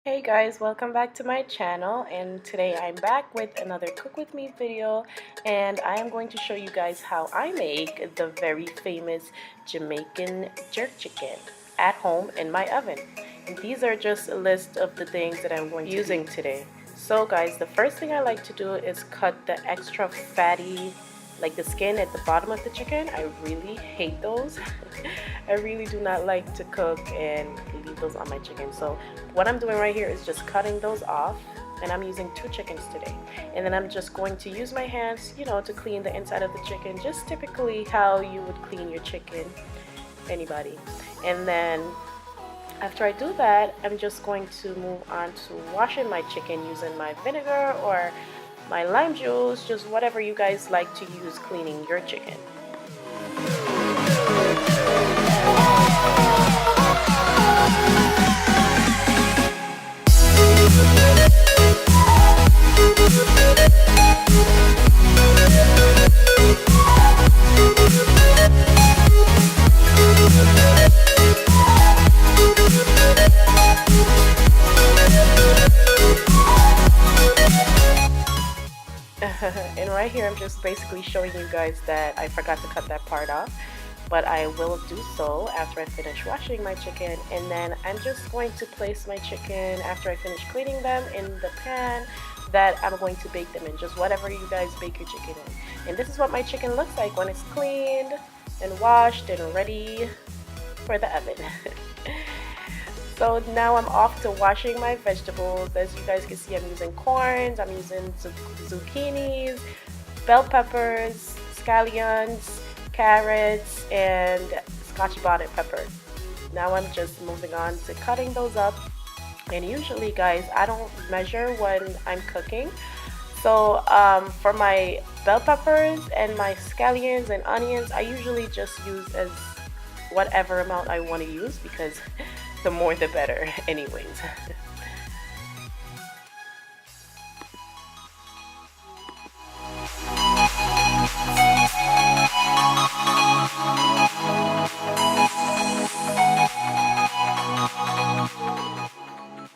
Hey guys, welcome back to my channel, and today I'm back with another cook with me video, and I am going to show you guys how I make the very famous Jamaican jerk chicken at home in my oven. And these are just a list of the things that I'm going to be using today. So guys, the first thing I like to do is cut the extra fatty, like the skin at the bottom of the chicken. I really hate those. I really do not like to cook and leave those on my chicken. So what I'm doing right here is just cutting those off, and I'm using 2 chickens today. And then I'm just going to use my hands, to clean the inside of the chicken, just typically how you would clean your chicken, anybody. And then after I do that, I'm just going to move on to washing my chicken using my vinegar or my lime juice, just whatever you guys like to use cleaning your chicken. And right here I'm just basically showing you guys that I forgot to cut that part off, but I will do so after I finish washing my chicken. And then I'm just going to place my chicken after I finish cleaning them in the pan that I'm going to bake them in, just whatever you guys bake your chicken in. And this is what my chicken looks like when it's cleaned and washed and ready for the oven. So now I'm off to washing my vegetables. As you guys can see, I'm using corns, I'm using zucchinis, bell peppers, scallions, carrots, and scotch bonnet pepper. Now I'm just moving on to cutting those up. And usually, guys, I don't measure when I'm cooking. So for my bell peppers and my scallions and onions, I usually just use as whatever amount I want to use, because the more the better anyways.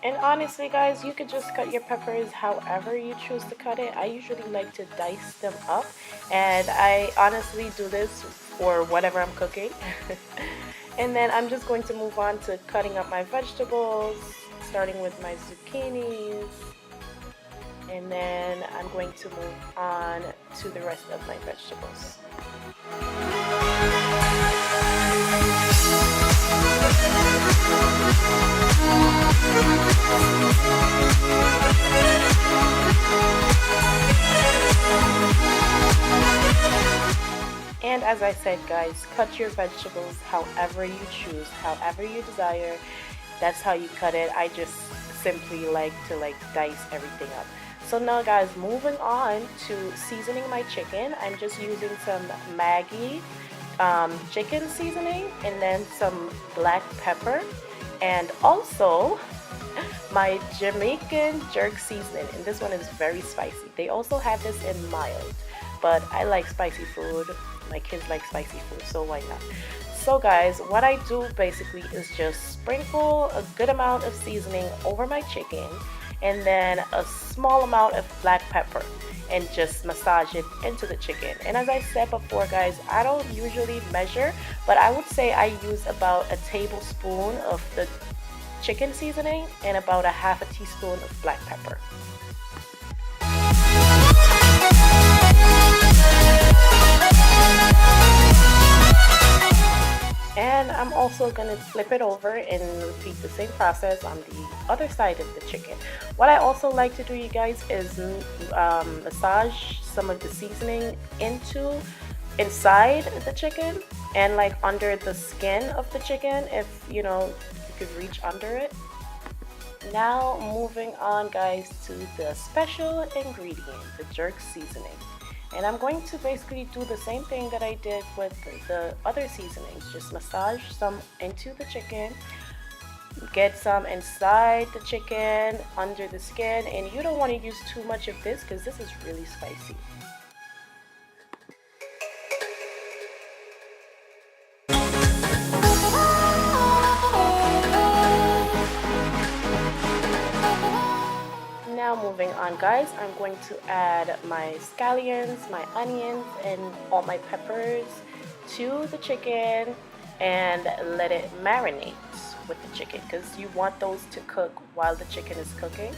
And honestly guys, you could just cut your peppers however you choose to cut it. I usually like to dice them up, and I honestly do this for whatever I'm cooking. And then I'm just going to move on to cutting up my vegetables, starting with my zucchinis. And then I'm going to move on to the rest of my vegetables. And as I said guys, cut your vegetables however you choose, however you desire. That's how you cut it. I just simply like to dice everything up. So now guys, moving on to seasoning my chicken. I'm just using some Maggi chicken seasoning, and then some black pepper, and also my Jamaican jerk seasoning, and this one is very spicy. They also have this in mild, but I like spicy food. My kids like spicy food, so why not? So guys, what I do basically is just sprinkle a good amount of seasoning over my chicken, and then a small amount of black pepper, and just massage it into the chicken. And as I said before guys, I don't usually measure, but I would say I use about a tablespoon of the chicken seasoning and about a half a teaspoon of black pepper. And I'm also going to flip it over and repeat the same process on the other side of the chicken. What I also like to do, you guys, is massage some of the seasoning inside the chicken and under the skin of the chicken, if you could reach under it. Now moving on guys to the special ingredient, the jerk seasoning. And I'm going to basically do the same thing that I did with the other seasonings. Just massage some into the chicken, get some inside the chicken, under the skin, and you don't want to use too much of this because this is really spicy. now moving on, guys, I'm going to add my scallions, my onions, and all my peppers to the chicken and let it marinate with the chicken because you want those to cook while the chicken is cooking.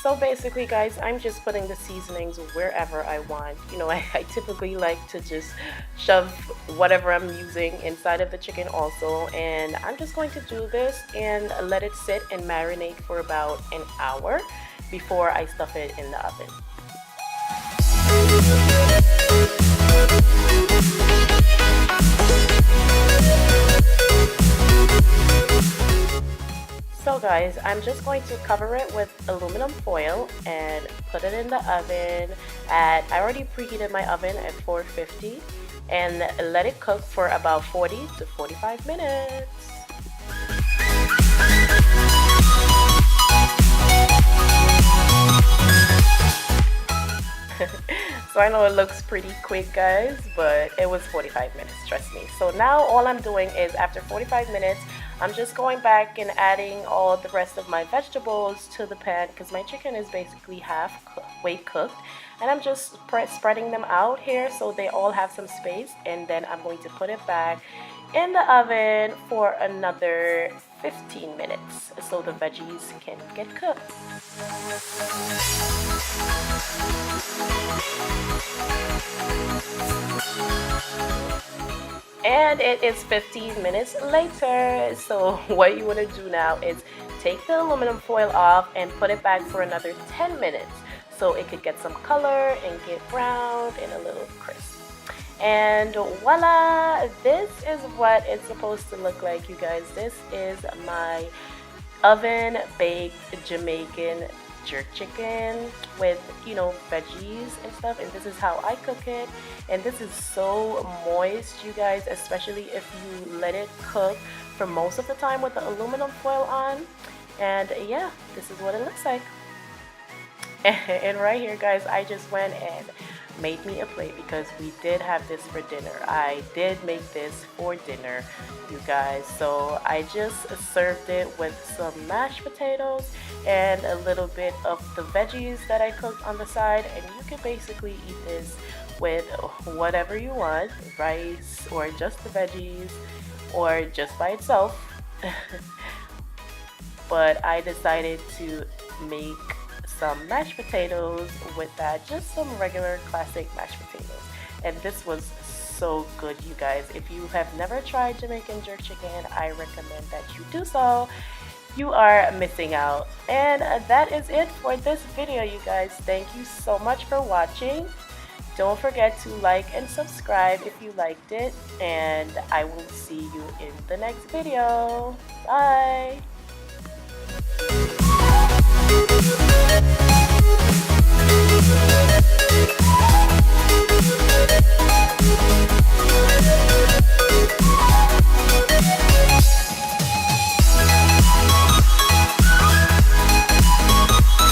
So basically, guys, I'm just putting the seasonings wherever I want. You know, I typically like to just shove whatever I'm using inside of the chicken also. And I'm just going to do this and let it sit and marinate for about an hour before I stuff it in the oven. So guys, I'm just going to cover it with aluminum foil and put it in the oven I already preheated my oven at 450 and let it cook for about 40 to 45 minutes. So I know it looks pretty quick, guys, but it was 45 minutes, trust me. So now all I'm doing is after 45 minutes, I'm just going back and adding all the rest of my vegetables to the pan because my chicken is basically halfway cooked. And I'm just spreading them out here so they all have some space. And then I'm going to put it back in the oven for another 15 minutes so the veggies can get cooked. And it is 15 minutes later. So what you want to do now is take the aluminum foil off and put it back for another 10 minutes so it could get some color and get browned and a little crisp. And voila, this is what it's supposed to look like, you guys. This is my oven baked Jamaican jerk chicken with, you know, veggies and stuff, and this is how I cook it. And this is so moist, you guys, especially if you let it cook for most of the time with the aluminum foil on. And yeah, this is what it looks like. And right here, guys, I just went and made me a plate because we did have this for dinner. I did make this for dinner, you guys. So I just served it with some mashed potatoes and a little bit of the veggies that I cooked on the side. And you can basically eat this with whatever you want, rice or just the veggies or just by itself. But I decided to make some mashed potatoes with that, just some regular classic mashed potatoes, and this was so good, you guys. If you have never tried Jamaican jerk chicken, I recommend that you do so. You are missing out. And that is it for this video, you guys. Thank you so much for watching. Don't forget to like and subscribe if you liked it, and I will see you in the next video. Bye.